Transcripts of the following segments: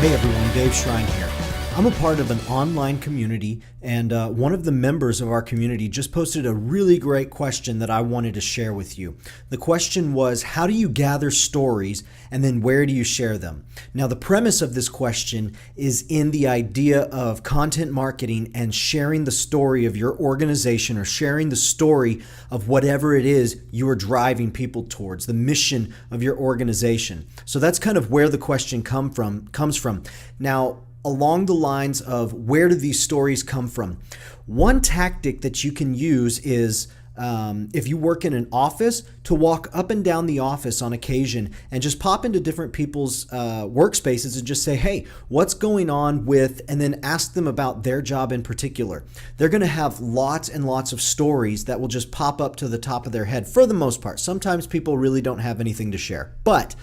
Hey everyone, Dave Shrine here. I'm a part of an online community, and one of the members of our community just posted a really great question that I wanted to share with you. The question was, how do you gather stories and then where do you share them? Now, the premise of this question is in the idea of content marketing and sharing the story of your organization or sharing the story of whatever it is you are driving people towards, the mission of your organization. So that's kind of where the question comes from. Now, along the lines of where do these stories come from? One tactic that you can use is if you work in an office, to walk up and down the office on occasion and just pop into different people's workspaces and just say, hey, what's going on with, and then ask them about their job in particular. They're going to have lots and lots of stories that will just pop up to the top of their head for the most part. Sometimes people really don't have anything to share, but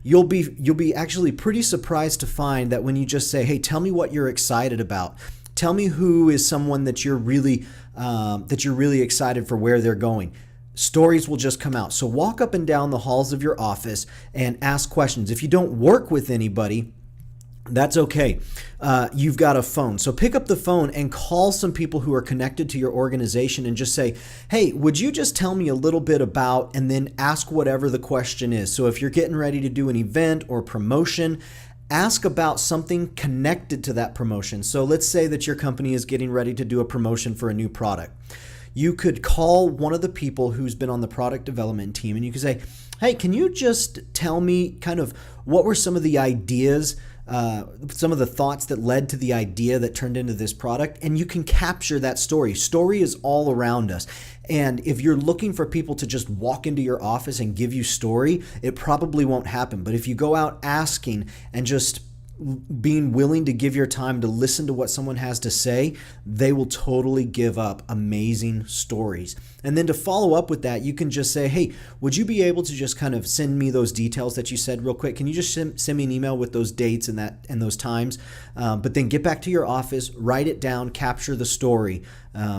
you'll be actually pretty surprised to find that when you just say, hey, tell me what you're excited about. Tell me who is someone that you're really excited for where they're going. Stories will just come out. So walk up and down the halls of your office and ask questions. If you don't work with anybody, that's okay. You've got a phone. So pick up the phone and call some people who are connected to your organization and just say, hey, would you just tell me a little bit about, and then ask whatever the question is. So if you're getting ready to do an event or promotion, ask about something connected to that promotion. So let's say that your company is getting ready to do a promotion for a new product. You could call one of the people who's been on the product development team and you could say, hey, can you just tell me kind of what were some of the ideas, some of the thoughts that led to the idea that turned into this product? And you can capture that story. Story is all around us. And if you're looking for people to just walk into your office and give you story, it probably won't happen. But if you go out asking and just being willing to give your time to listen to what someone has to say, they will totally give up amazing stories. And then to follow up with that, you can just say, hey, would you be able to just kind of send me those details that you said real quick? Can you just send me an email with those dates and those times? But then get back to your office, write it down, capture the story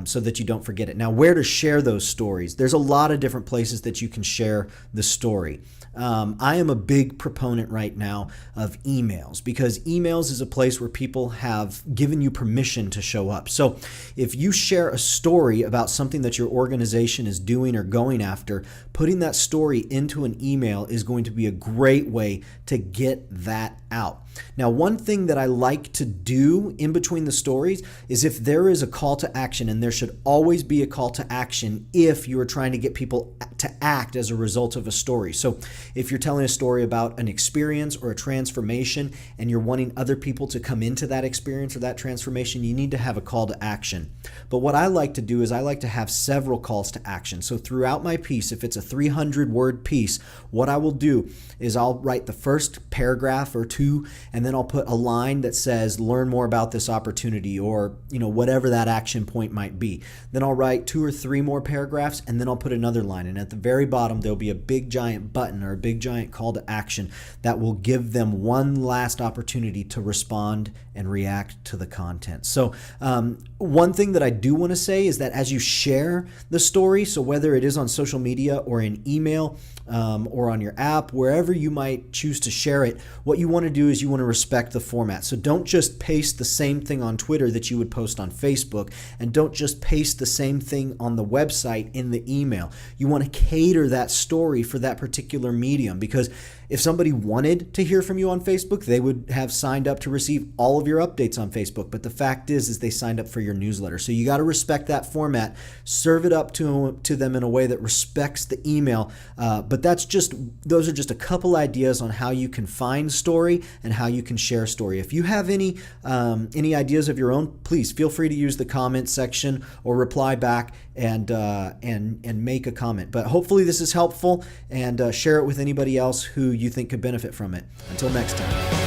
so that you don't forget it. Now, where to share those stories? There's a lot of different places that you can share the story. I am a big proponent right now of emails, because emails is a place where people have given you permission to show up. So if you share a story about something that your organization is doing or going after, putting that story into an email is going to be a great way to get that out. Now, one thing that I like to do in between the stories is if there is a call to action, and there should always be a call to action if you are trying to get people to act as a result of a story. So if you're telling a story about an experience or a transformation and you're wanting other people to come into that experience or that transformation, you need to have a call to action. But what I like to do is I like to have several calls to action. So throughout my piece, if it's a 300-word piece, what I will do is I'll write the first paragraph or two, and then I'll put a line that says, learn more about this opportunity, or whatever that action point might be. Then I'll write 2 or 3 more paragraphs, and then I'll put another line. And at the very bottom, there'll be a big giant button or a big giant call to action that will give them one last opportunity to respond and react to the content. So one thing that I do want to say is that as you share the story, so whether it is on social media or in email or on your app, wherever you might choose to share it, what you want to do is you want to respect the format. So don't just paste the same thing on Twitter that you would post on Facebook, and don't just paste the same thing on the website in the email. You want to cater that story for that particular medium, because if somebody wanted to hear from you on Facebook, they would have signed up to receive all of your updates on Facebook. But the fact is they signed up for your newsletter. So you got to respect that format, serve it up to them in a way that respects the email. But those are just a couple ideas on how you can find story and how you can share story. If you have any ideas of your own, please feel free to use the comment section or reply back and make a comment. But hopefully this is helpful, and share it with anybody else who you think could benefit from it. Until next time.